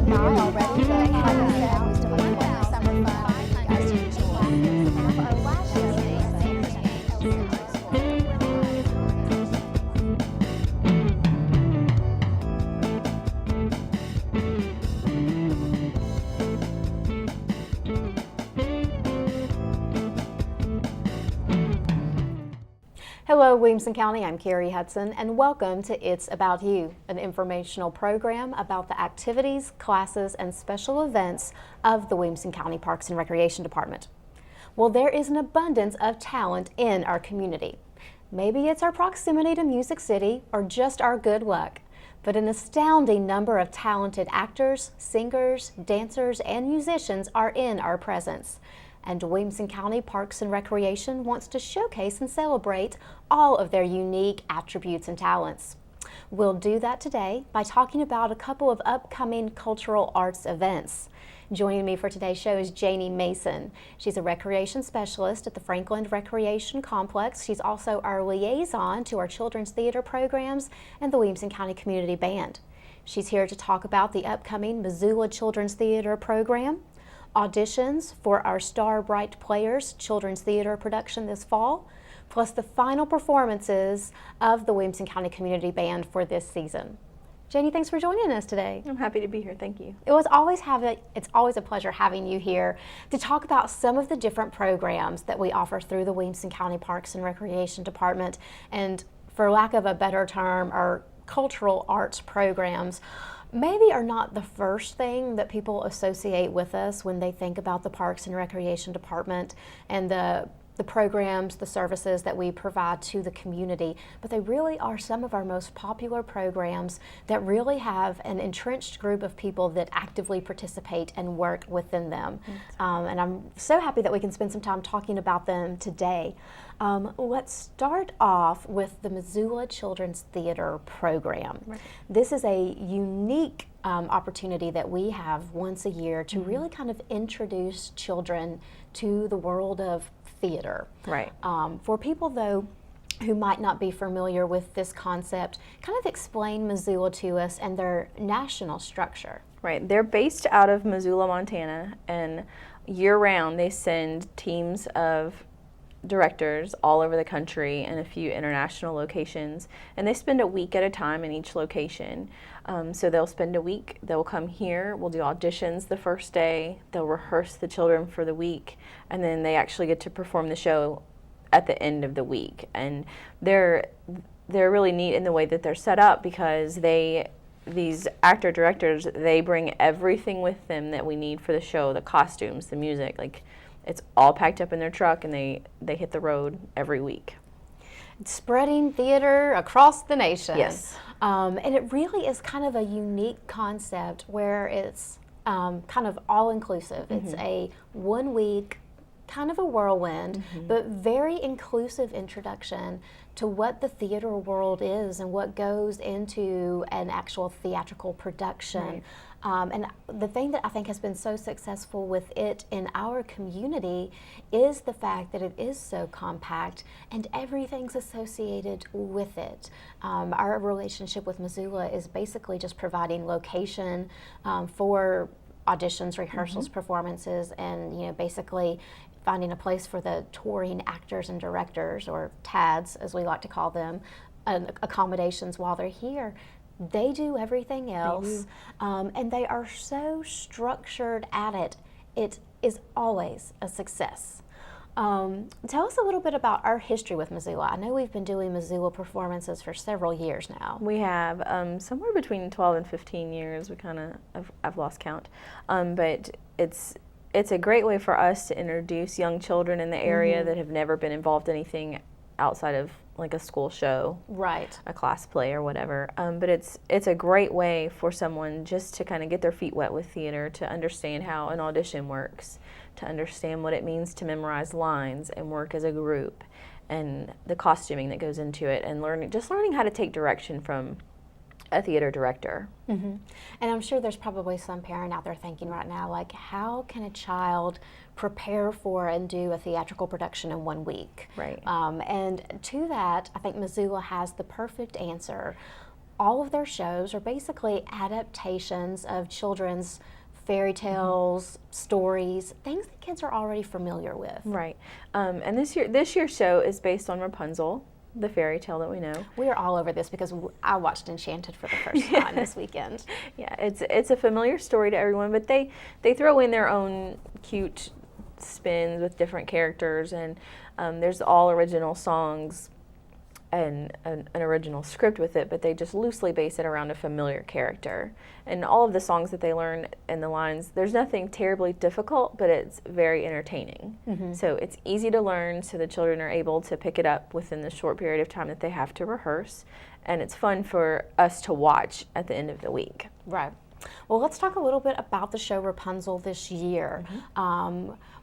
Hi already. Like I said, we still have one summer fun for you guys to enjoy. And for our last show, Hello, Williamson County. I'm Kerri Hudson, and welcome to It's About You, an informational program about the activities, classes, and special events of the Williamson County Parks and Recreation Department. Well, there is an abundance of talent in our community. Maybe it's our proximity to Music City or just our good luck, but an astounding number of talented actors, singers, dancers, and musicians are in our presence. And Williamson County Parks and Recreation wants to showcase and celebrate all of their unique attributes and talents. We'll do that today by talking about a couple of upcoming cultural arts events. Joining me for today's show is Janey Mason. She's a recreation specialist at the Franklin Recreation Complex. She's also our liaison to our children's theater programs and the Williamson County Community Band. She's here to talk about the upcoming Missoula Children's Theater program, auditions for our Star Bright Players children's theater production this fall, plus the final performances of the Williamson County Community Band for this season. Janey, thanks for joining us today. I'm happy to be here. Thank you. It's always a pleasure having you here to talk about some of the different programs that we offer through the Williamson County Parks and Recreation Department, and for lack of a better term, our cultural arts programs maybe are not the first thing that people associate with us when they think about the Parks and Recreation Department and the programs, the services that we provide to the community, but they really are some of our most popular programs that really have an entrenched group of people that actively participate and work within them. And I'm so happy that we can spend some time talking about them today. Let's start off with the Missoula Children's Theater program. Right. This is a unique opportunity that we have once a year to really kind of introduce children to the world of theater. Right. For people, though, who might not be familiar with this concept, kind of explain Missoula to us and their national structure. Right. They're based out of Missoula, Montana, and year-round they send teams of directors all over the country and a few international locations, and they spend a week at a time in each location. So they'll spend a week, they'll come here, we'll do auditions the first day, they'll rehearse the children for the week, and then they actually get to perform the show at the end of the week. And they're really neat in the way that they're set up, because these actor directors, they bring everything with them that we need for the show, the costumes, the music, like it's all packed up in their truck, and they hit the road every week. Spreading theater across the nation. Yes. And it really is kind of a unique concept where it's kind of all-inclusive. It's a 1 week, kind of a whirlwind, but very inclusive introduction to what the theater world is and what goes into an actual theatrical production. Right. And the thing that I think has been so successful with it in our community is the fact that it is so compact and everything's associated with it. Our relationship with Missoula is basically just providing location for auditions, rehearsals, performances, and basically finding a place for the touring actors and directors, or TADs as we like to call them, accommodations while they're here. They do everything else, and they are so structured at it. It is always a success. Tell us a little bit about our history with Missoula. I know we've been doing Missoula performances for several years now. We have somewhere between 12 and 15 years. I've lost count, but it's a great way for us to introduce young children in the area that have never been involved in anything outside of like a school show, right, a class play or whatever. But it's a great way for someone just to kind of get their feet wet with theater, to understand how an audition works, to understand what it means to memorize lines and work as a group, and the costuming that goes into it, and learning how to take direction from a theater director. And I'm sure there's probably some parent out there thinking right now, like, how can a child prepare for and do a theatrical production in 1 week? Right. And to that, I think Missoula has the perfect answer. all of their shows are basically adaptations of children's fairy tales, stories, things that kids are already familiar with. Right. And this year's show is based on Rapunzel, the fairy tale that we know. We are all over this because I watched Enchanted for the first time this weekend. Yeah, it's a familiar story to everyone, but they throw in their own cute spins with different characters, and there's all original songs and an original script with it, but they just loosely base it around a familiar character. And all of the songs that they learn and the lines, there's nothing terribly difficult, but it's very entertaining. So it's easy to learn, so the children are able to pick it up within the short period of time that they have to rehearse, and it's fun for us to watch at the end of the week. Right. Well, let's talk a little bit about the show Rapunzel this year.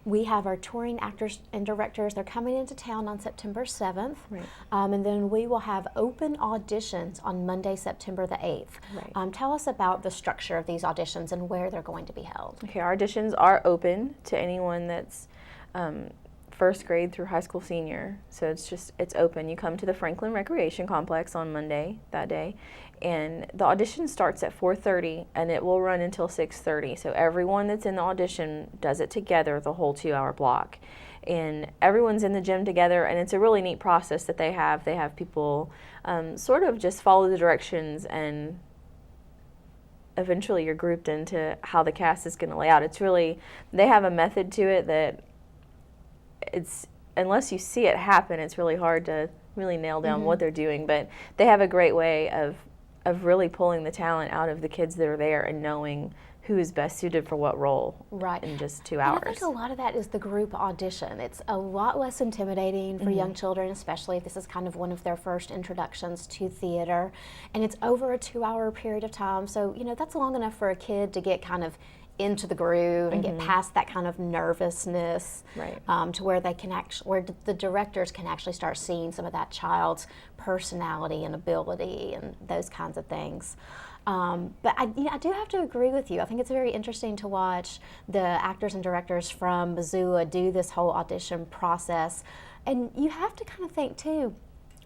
We have our touring actors and directors. They're coming into town on September 7th. Right. And then we will have open auditions on Monday, September the 8th. Right. Tell us about the structure of these auditions and where they're going to be held. Okay, our auditions are open to anyone that's first grade through high school senior. So it's open. You come to the Franklin Recreation Complex on Monday that day, and the audition starts at 4:30 and it will run until 6:30. So everyone that's in the audition does it together the whole 2-hour block. And everyone's in the gym together, and it's a really neat process that they have. They have people sort of just follow the directions, and eventually you're grouped into how the cast is going to lay out. It's really, they have a method to it that it's, unless you see it happen, it's really hard to really nail down what they're doing. But they have a great way of really pulling the talent out of the kids that are there and knowing who is best suited for what role in just 2 hours. And I think a lot of that is the group audition. It's a lot less intimidating for young children, especially if this is kind of one of their first introductions to theater. And it's over a 2-hour period of time, so that's long enough for a kid to get kind of into the groove and get past that kind of nervousness, to where they can where the directors can actually start seeing some of that child's personality and ability and those kinds of things. But I do have to agree with you. I think it's very interesting to watch the actors and directors from Missoula do this whole audition process. And you have to kind of think too,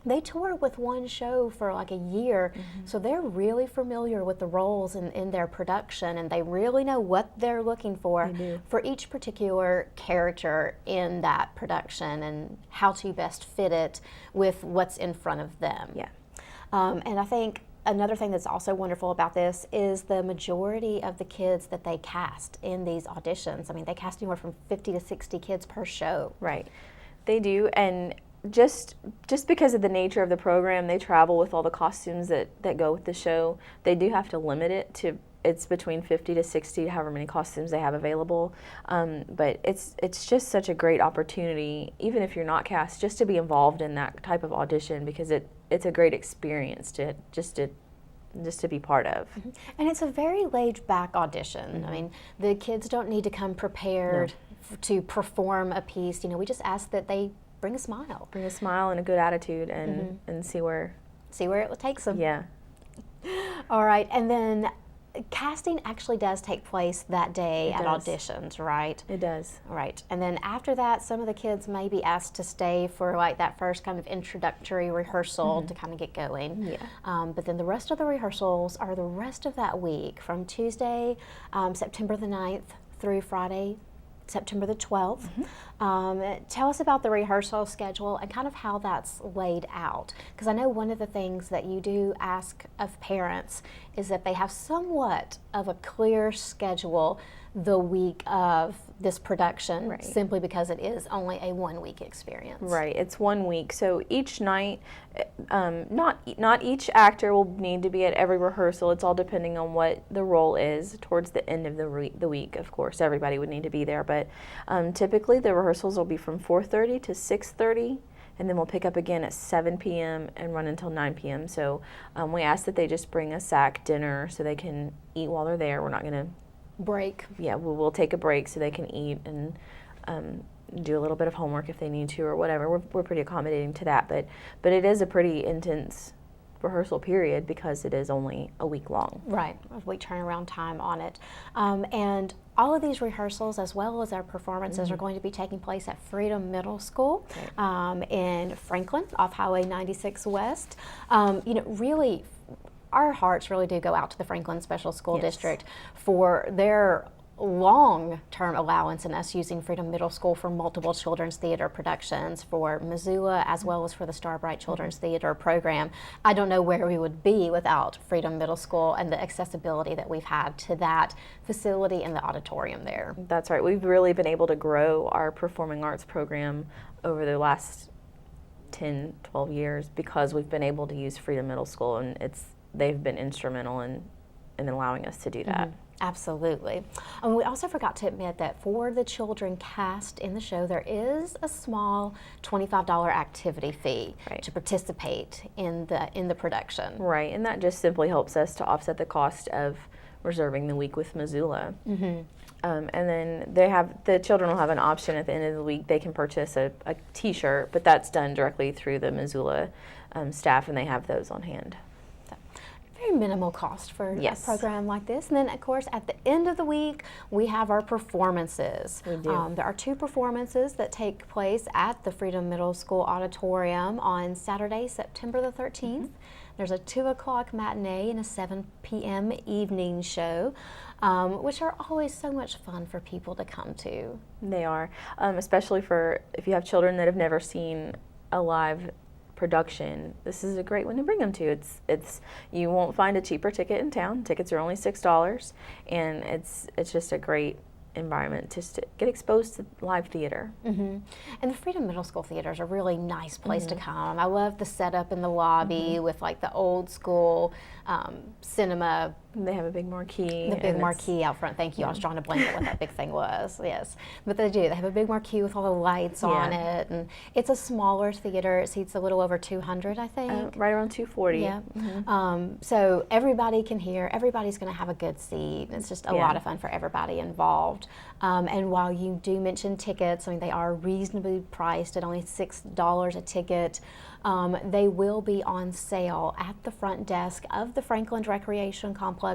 they tour with one show for like a year, so they're really familiar with the roles in their production, and they really know what they're looking for each particular character in that production and how to best fit it with what's in front of them. Yeah. And I think another thing that's also wonderful about this is the majority of the kids that they cast in these auditions. I mean, they cast anywhere from 50 to 60 kids per show. Right. They do, and just because of the nature of the program, they travel with all the costumes that go with the show. They do have to limit it to, it's between 50 to 60, however many costumes they have available. But it's just such a great opportunity, even if you're not cast, just to be involved in that type of audition, because it's a great experience to be part of. And it's a very laid back audition. I mean, the kids don't need to come prepared to perform a piece. We just ask that they bring a smile. Bring a smile and a good attitude, and see where it takes them. Yeah. All right, and then casting actually does take place that day at auditions, right? It does. Right, and then after that, some of the kids may be asked to stay for like that first kind of introductory rehearsal to kind of get going. Yeah. But then the rest of the rehearsals are the rest of that week, from Tuesday, September the 9th through Friday, September the 12th. Tell us about the rehearsal schedule and kind of how that's laid out. Because I know one of the things that you do ask of parents is that they have somewhat of a clear schedule the week of this production, simply because it is only a 1-week experience. Right, it's 1 week. So each night, not each actor will need to be at every rehearsal. It's all depending on what the role is. Towards the end of the week, of course, everybody would need to be there. But typically the rehearsals will be from 4:30 to 6:30. And then we'll pick up again at 7 p.m. and run until 9 p.m. So we ask that they just bring a sack dinner so they can eat while they're there. We're not going to break. Yeah, we'll take a break so they can eat and do a little bit of homework if they need to or whatever. We're pretty accommodating to that, but it is a pretty intense rehearsal period because it is only a week long. Right, a week turnaround time on it. And all of these rehearsals, as well as our performances, are going to be taking place at Freedom Middle School in Franklin, off Highway 96 West. Really, our hearts really do go out to the Franklin Special School Yes. District for their long-term allowance in us using Freedom Middle School for multiple children's theater productions for Missoula as well as for the Starbright Children's Theater program. I don't know where we would be without Freedom Middle School and the accessibility that we've had to that facility and the auditorium there. That's right. We've really been able to grow our performing arts program over the last 10, 12 years because we've been able to use Freedom Middle School, and they've been instrumental in allowing us to do that. Absolutely. And we also forgot to admit that for the children cast in the show, there is a small $25 activity fee Right. to participate in the production. Right, and that just simply helps us to offset the cost of reserving the week with Missoula. And then the children will have an option at the end of the week. They can purchase a T-shirt, but that's done directly through the Missoula staff, and they have those on hand. Very minimal cost for Yes. a program like this. And then, of course, at the end of the week, we have our performances. We do. There are 2 performances that take place at the Freedom Middle School Auditorium on Saturday, September the 13th. There's a 2 o'clock matinee and a 7 p.m. evening show, which are always so much fun for people to come to. They are, especially for if you have children that have never seen a live production. This is a great one to bring them to. It's you won't find a cheaper ticket in town. Tickets are only $6, and it's just a great environment just to get exposed to live theater. And the Freedom Middle School Theater is a really nice place to come. I love the setup in the lobby with like the old school cinema. They have a big marquee. The big marquee out front. Thank you. I was trying to blank what that big thing was. Yes, but they do. They have a big marquee with all the lights on it, and it's a smaller theater. It seats a little over 200, I think. Right around 240. Yeah. So everybody can hear. Everybody's going to have a good seat. It's just a lot of fun for everybody involved. And while you do mention tickets, I mean, they are reasonably priced at only $6 a ticket. They will be on sale at the front desk of the Franklin Recreation Complex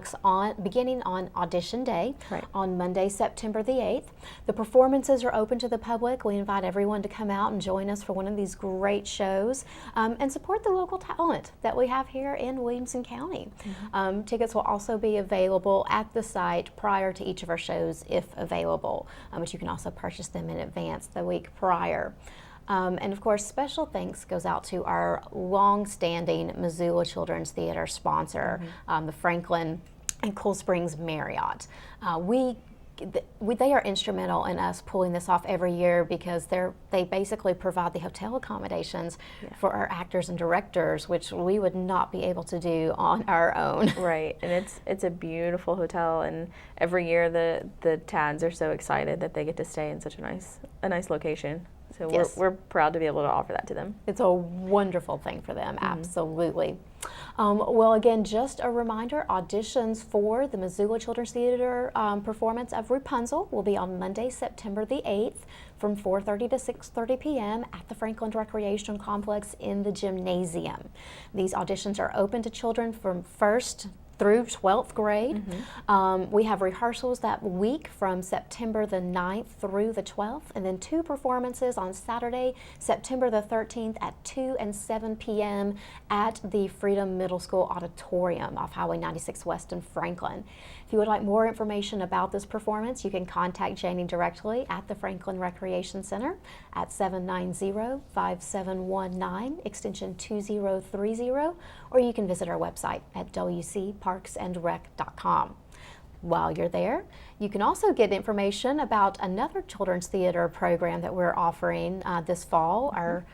beginning on audition day on Monday, September the 8th. The performances are open to the public. We invite everyone to come out and join us for one of these great shows and support the local talent that we have here in Williamson County. Tickets will also be available at the site prior to each of our shows if available, but you can also purchase them in advance the week prior. And of course, special thanks goes out to our long-standing Missoula Children's Theater sponsor, the Franklin and Cool Springs Marriott. They are instrumental in us pulling this off every year because they basically provide the hotel accommodations for our actors and directors, which we would not be able to do on our own. Right, and it's a beautiful hotel, and every year the Tads are so excited that they get to stay in such a nice location. So we're proud to be able to offer that to them. It's a wonderful thing for them, absolutely. Well, again, just a reminder, auditions for the Missoula Children's Theater performance of Rapunzel will be on Monday, September the 8th from 4:30 to 6:30 p.m. at the Franklin Recreation Complex in the gymnasium. These auditions are open to children from 1st through 12th grade. We have rehearsals that week from September the 9th through the 12th, and then 2 performances on Saturday, September the 13th at 2 and 7 p.m. at the Freedom Middle School Auditorium off Highway 96 West in Franklin. If you would like more information about this performance, you can contact Janey directly at the Franklin Recreation Center at 790-5719, extension 2030, or you can visit our website at wcparksandrec.com. While you're there, you can also get information about another children's theater program that we're offering this fall, our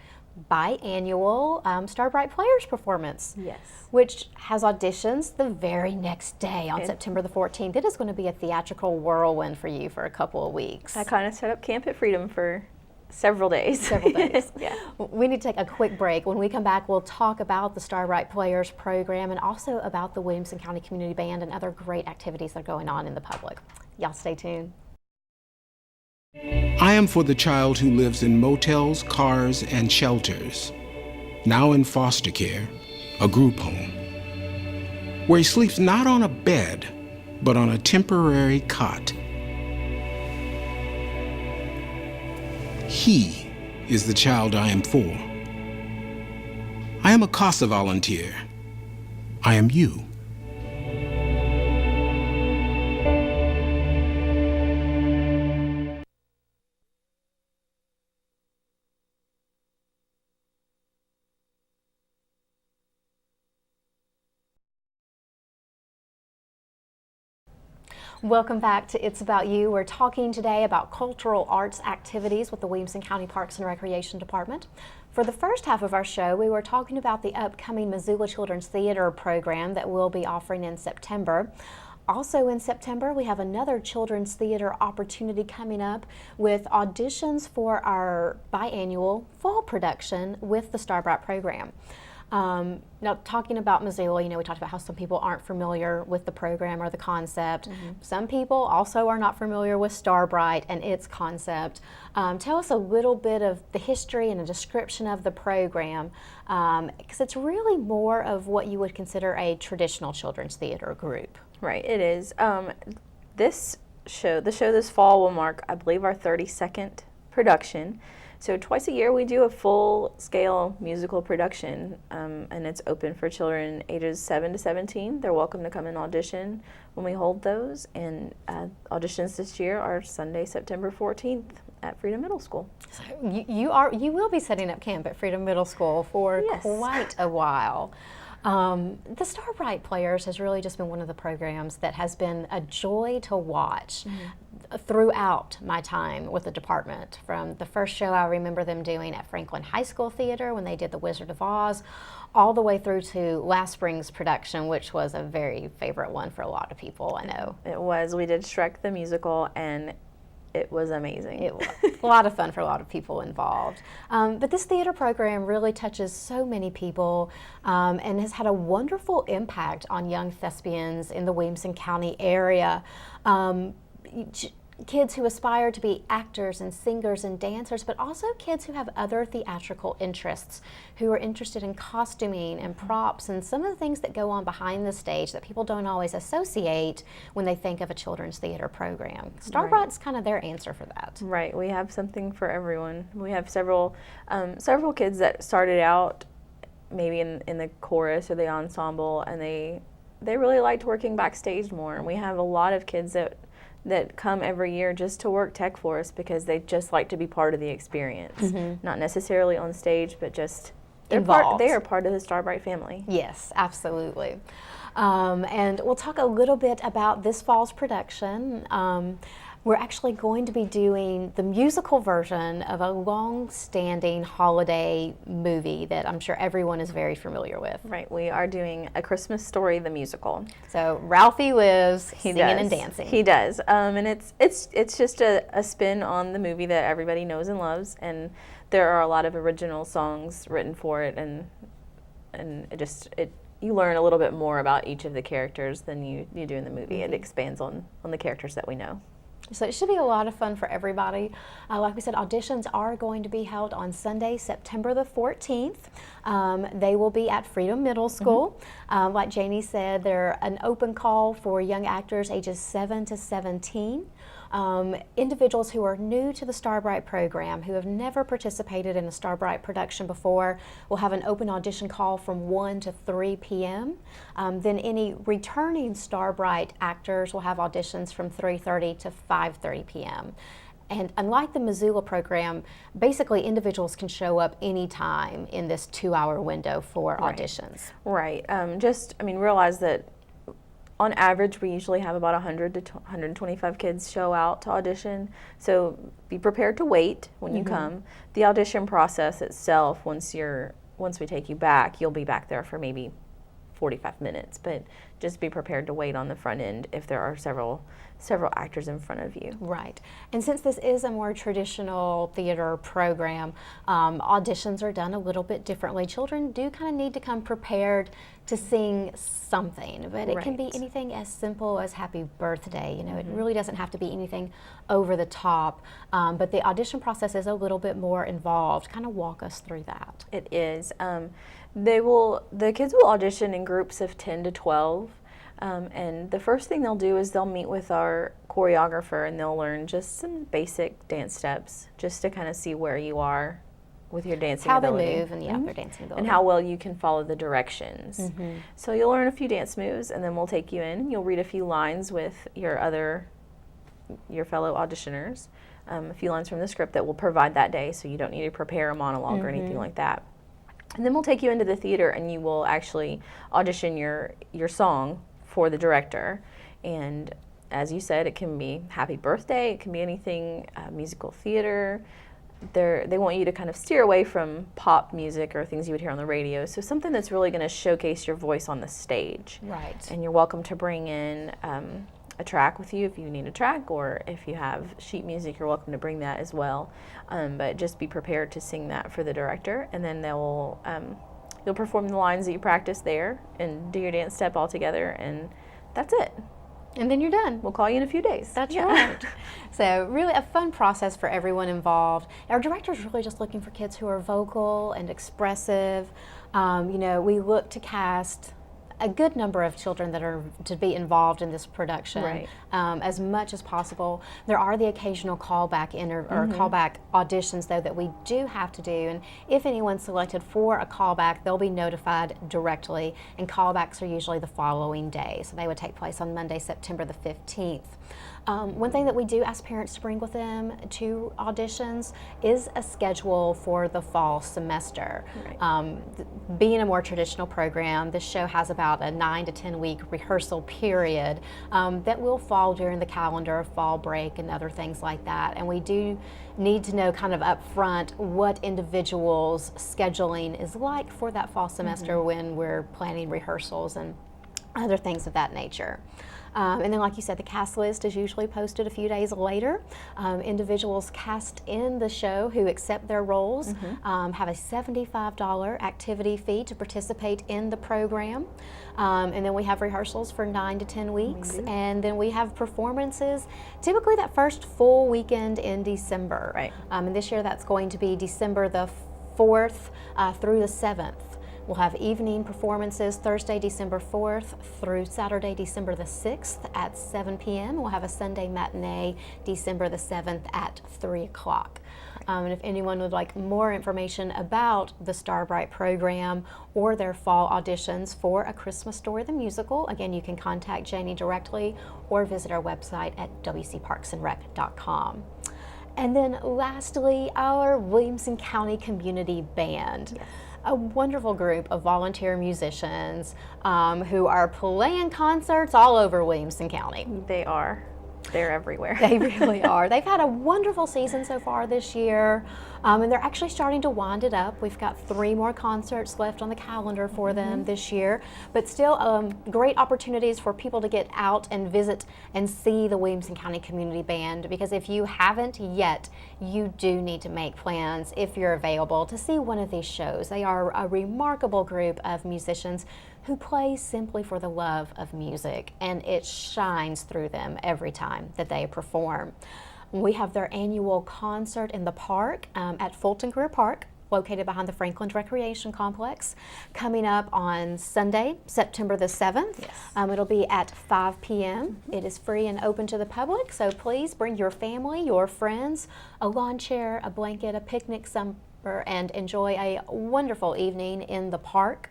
biannual Starbright Players performance. Yes. Which has auditions the very next day on September the 14th. It is going to be a theatrical whirlwind for you for a couple of weeks. I kind of set up camp at Freedom for several days. Several days. Yeah. We need to take a quick break. When we come back, we'll talk about the Starbright Players program and also about the Williamson County Community Band and other great activities that are going on in the public. Y'all stay tuned. I am for the child who lives in motels, cars, and shelters, now in foster care, a group home, where he sleeps not on a bed, but on a temporary cot. He is the child I am for. I am a CASA volunteer. I am you. Welcome back to It's About You. We're talking today about cultural arts activities with the Williamson County Parks and Recreation Department. For the first half of our show, we were talking about the upcoming Missoula Children's Theater program that we'll be offering in September. Also in September, we have another children's theater opportunity coming up with auditions for our biannual fall production with the Starbright program. Now, talking about Missoula, we talked about how some people aren't familiar with the program or the concept. Some people also are not familiar with Starbright and its concept. Tell us a little bit of the history and a description of the program, because it's really more of what you would consider a traditional children's theater group. Right, it is. The show this fall will mark, I believe, our 32nd production. So twice a year we do a full-scale musical production, and it's open for children ages 7 to 17. They're welcome to come and audition when we hold those, and auditions this year are Sunday, September 14th at Freedom Middle School. So you will be setting up camp at Freedom Middle School for quite a while. The Starbright Players has really just been one of the programs that has been a joy to watch throughout my time with the department. From the first show I remember them doing at Franklin High School Theater when they did The Wizard of Oz, all the way through to last spring's production, which was a very favorite one for a lot of people, I know. It was. We did Shrek the Musical, and it was amazing. It was a lot of fun for a lot of people involved. But this theater program really touches so many people and has had a wonderful impact on young thespians in the Williamson County area. Kids who aspire to be actors and singers and dancers, but also kids who have other theatrical interests, who are interested in costuming and props and some of the things that go on behind the stage that people don't always associate when they think of a children's theater program. Starbright's kind of their answer for that. Right, we have something for everyone. We have several kids that started out maybe in the chorus or the ensemble, and they really liked working backstage more. And we have a lot of kids that come every year just to work tech for us because they just like to be part of the experience. Not necessarily on stage, but just involved. They are part of the Starbright family. Yes, absolutely. And we'll talk a little bit about this fall's production. We're actually going to be doing the musical version of a long-standing holiday movie that I'm sure everyone is very familiar with. Right, we are doing A Christmas Story, the musical. So Ralphie lives singing and dancing. He does, and it's just a spin on the movie that everybody knows and loves, and there are a lot of original songs written for it, and you learn a little bit more about each of the characters than you do in the movie. It expands on the characters that we know. So it should be a lot of fun for everybody. Like we said, auditions are going to be held on Sunday, September the 14th. They will be at Freedom Middle School. Like Janey said, they're an open call for young actors ages 7 to 17. Individuals who are new to the Starbright program, who have never participated in a Starbright production before, will have an open audition call from 1 to 3 p.m. Then any returning Starbright actors will have auditions from 3:30 to 5:30 p.m. And unlike the Missoula program, basically individuals can show up anytime in this 2-hour window for auditions. Right. Realize that on average, we usually have about 100 to 125 kids show out to audition. So be prepared to wait when you come. The audition process itself, once we take you back, you'll be back there for maybe 45 minutes. But just be prepared to wait on the front end if there are several actors in front of you. Right. And since this is a more traditional theater program, auditions are done a little bit differently. Children do kind of need to come prepared to sing something, but it can be anything as simple as happy birthday. It really doesn't have to be anything over the top, but the audition process is a little bit more involved. Kind of walk us through that. It is. The kids will audition in groups of 10 to 12. And the first thing they'll do is they'll meet with our choreographer and they'll learn just some basic dance steps just to kind of see where you are with your dancing ability. How they move and their dancing ability. And how well you can follow the directions. So you'll learn a few dance moves and then we'll take you in and you'll read a few lines with your fellow auditioners, a few lines from the script that we'll provide that day, so you don't need to prepare a monologue or anything like that. And then we'll take you into the theater and you will actually audition your song for the director, and as you said, it can be happy birthday, it can be anything, musical theater. They want you to kind of steer away from pop music or things you would hear on the radio. So something that's really going to showcase your voice on the stage. Right. And you're welcome to bring in a track with you if you need a track, or if you have sheet music, you're welcome to bring that as well. But just be prepared to sing that for the director, and then you'll perform the lines that you practice there and do your dance step all together, and that's it. And then you're done. We'll call you in a few days. That's right. So really a fun process for everyone involved. Our director is really just looking for kids who are vocal and expressive. We look to cast a good number of children that are to be involved in this production, Right. As much as possible. There are the occasional callback callback auditions, though, that we do have to do, and if anyone's selected for a callback, they'll be notified directly, and callbacks are usually the following day, so they would take place on Monday, September the 15th. One thing that we do ask parents to bring with them to auditions is a schedule for the fall semester. Right. Being a more traditional program, this show has about a 9 to 10 week rehearsal period that will fall during the calendar of fall break and other things like that. And we do need to know kind of up front what individuals' scheduling is like for that fall semester when we're planning rehearsals and other things of that nature. And then, like you said, the cast list is usually posted a few days later. Individuals cast in the show who accept their roles have a $75 activity fee to participate in the program. And then we have rehearsals for 9 to 10 weeks. And then we have performances, typically that first full weekend in December. Right. And this year that's going to be December the 4th through the 7th. We'll have evening performances Thursday, December 4th through Saturday, December the 6th at 7 p.m. We'll have a Sunday matinee, December the 7th at 3 o'clock. And if anyone would like more information about the Starbright program or their fall auditions for A Christmas Story the Musical, again, you can contact Janey directly or visit our website at wcparksandrec.com. And then lastly, our Williamson County Community Band. Yes. A wonderful group of volunteer musicians who are playing concerts all over Williamson County. They are. They're everywhere. They really are. They've had a wonderful season so far this year, and they're actually starting to wind it up. We've got 3 more concerts left on the calendar for them this year, but still great opportunities for people to get out and visit and see the Williamson County Community Band, because if you haven't yet, you do need to make plans if you're available to see one of these shows. They are a remarkable group of musicians who play simply for the love of music, and it shines through them every time that they perform. We have their annual concert in the park at Fulton Career Park, located behind the Franklin Recreation Complex, coming up on Sunday, September the 7th. Yes. It'll be at 5 p.m. It is free and open to the public, so please bring your family, your friends, a lawn chair, a blanket, a picnic, supper, and enjoy a wonderful evening in the park.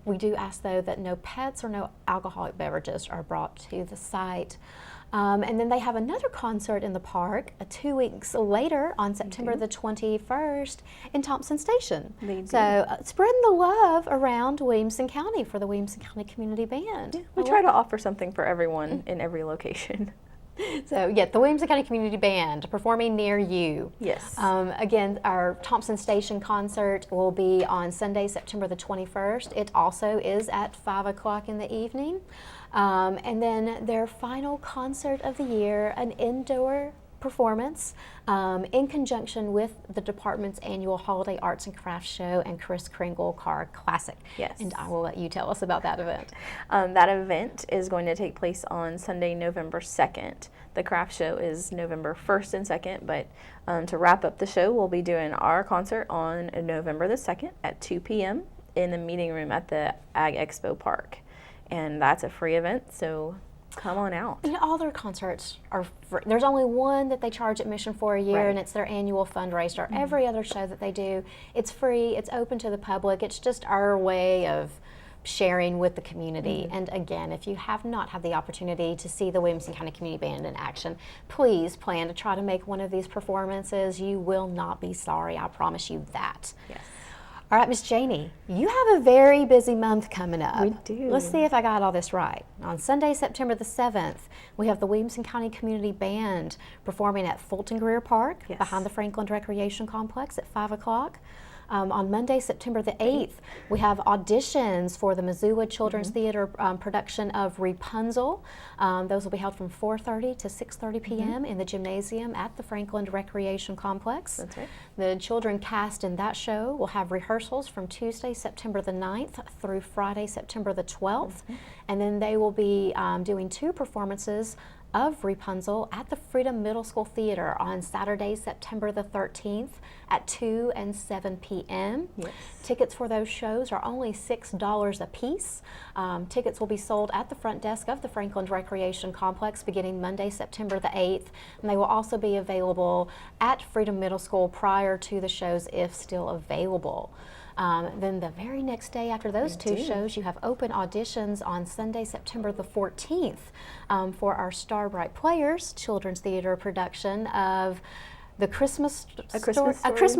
We do ask, though, that no pets or no alcoholic beverages are brought to the site. And then they have another concert in the park 2 weeks later on September the 21st in Thompson Station. They do. So spreading the love around Williamson County for the Williamson County Community Band. Yeah, we try to offer something for everyone in every location. So yeah, the Williamson County Community Band performing near you. Yes. Again, our Thompson Station concert will be on Sunday, September the 21st. It also is at 5 o'clock in the evening. And then their final concert of the year, an indoor performance in conjunction with the department's annual Holiday Arts and Crafts Show and Kris Kringle Car Classic. Yes. And I will let you tell us about that event. That event is going to take place on Sunday, November 2nd. The craft show is November 1st and 2nd, but to wrap up the show, we'll be doing our concert on November the 2nd at 2 p.m. in the meeting room at the Ag Expo Park. And that's a free event, so come on out. You know, all their concerts are free. There's only one that they charge admission for a year, Right. and it's their annual fundraiser. Every other show that they do, it's free, it's open to the public. It's just our way of sharing with the community. And again, if you have not had the opportunity to see the Williamson County Community Band in action, please plan to try to make one of these performances. You will not be sorry, I promise you that. Yes. All right, Miss Janey, you have a very busy month coming up. We do. Let's see if I got all this right. On Sunday, September the 7th, we have the Williamson County Community Band performing at Fulton Greer Park behind the Franklin Recreation Complex at 5 o'clock. On Monday, September the 8th, we have auditions for the Missoula Children's Theater production of Rapunzel. Those will be held from 4:30 to 6:30 p.m. in the gymnasium at the Franklin Recreation Complex. That's right. The children cast in that show will have rehearsals from Tuesday, September the 9th through Friday, September the 12th. And then they will be doing 2 performances of Rapunzel at the Freedom Middle School Theater on Saturday, September the 13th at 2 and 7 p.m. Yes. Tickets for those shows are only $6 a piece. Tickets will be sold at the front desk of the Franklin Recreation Complex beginning Monday, September the 8th, and they will also be available at Freedom Middle School prior to the shows if still available. Then the very next day after those 2 shows, you have open auditions on Sunday, September the 14th for our Star Bright Players children's theater production of the Christmas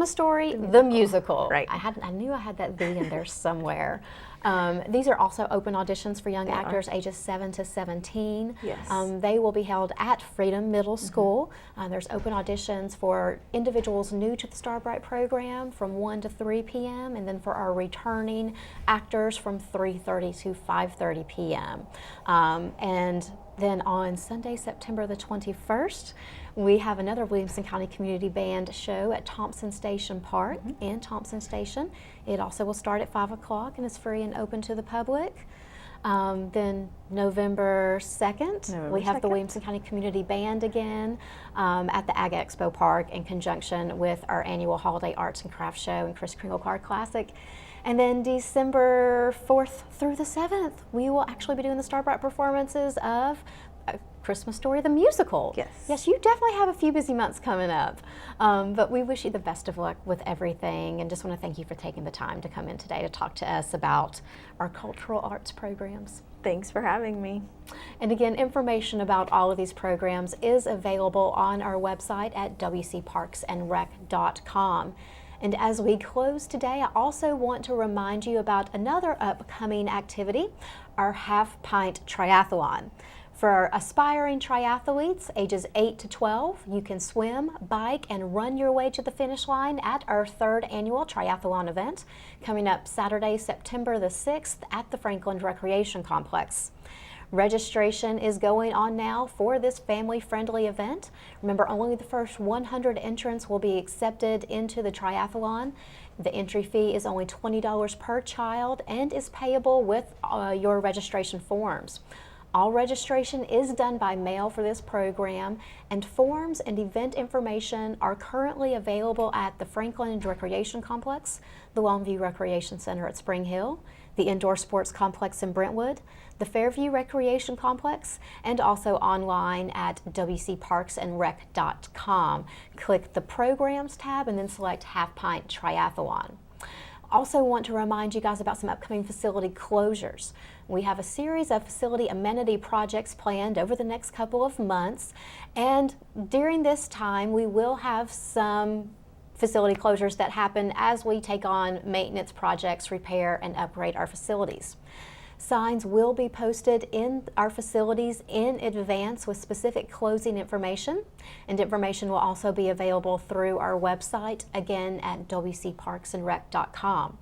Story, the musical. Right. I knew I had that "the" in there somewhere. These are also open auditions for young actors ages 7 to 17. Yes. They will be held at Freedom Middle School. There's open auditions for individuals new to the Star Bright program from 1 to 3 p.m. and then for our returning actors from 3:30 to 5:30 p.m. And then on Sunday, September the 21st, we have another Williamson County Community Band show at Thompson Station Park in Thompson Station. It also will start at 5 o'clock and is free and open to the public. Then November 2nd, we have the Williamson County Community Band again at the Ag Expo Park in conjunction with our annual Holiday Arts and Crafts Show and Kris Kringle Card Classic. And then December 4th through the 7th, we will actually be doing the Star Bright performances of A Christmas Story, the musical. Yes. Yes, you definitely have a few busy months coming up. But we wish you the best of luck with everything and just want to thank you for taking the time to come in today to talk to us about our cultural arts programs. Thanks for having me. And again, information about all of these programs is available on our website at wcparksandrec.com. And as we close today, I also want to remind you about another upcoming activity, our Half Pint Triathlon. For aspiring triathletes ages 8 to 12, you can swim, bike, and run your way to the finish line at our 3rd annual triathlon event coming up Saturday, September the 6th at the Franklin Recreation Complex. Registration is going on now for this family-friendly event. Remember, only the first 100 entrants will be accepted into the triathlon. The entry fee is only $20 per child and is payable with your registration forms. All registration is done by mail for this program, and forms and event information are currently available at the Franklin Recreation Complex, the Longview Recreation Center at Spring Hill, the Indoor Sports Complex in Brentwood, the Fairview Recreation Complex, and also online at wcparksandrec.com. Click the Programs tab and then select Half Pint Triathlon. Also want to remind you guys about some upcoming facility closures. We have a series of facility amenity projects planned over the next couple of months, and during this time we will have some facility closures that happen as we take on maintenance projects, repair, and upgrade our facilities. Signs will be posted in our facilities in advance with specific closing information, and information will also be available through our website, again at wcparksandrec.com.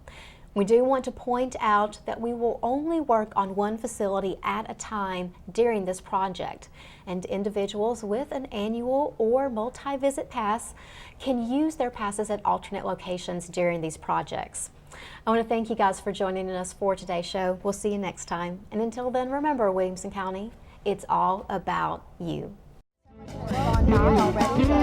We do want to point out that we will only work on one facility at a time during this project, and individuals with an annual or multi-visit pass can use their passes at alternate locations during these projects. I want to thank you guys for joining us for today's show. We'll see you next time. And until then, remember, Williamson County, it's all about you. Already,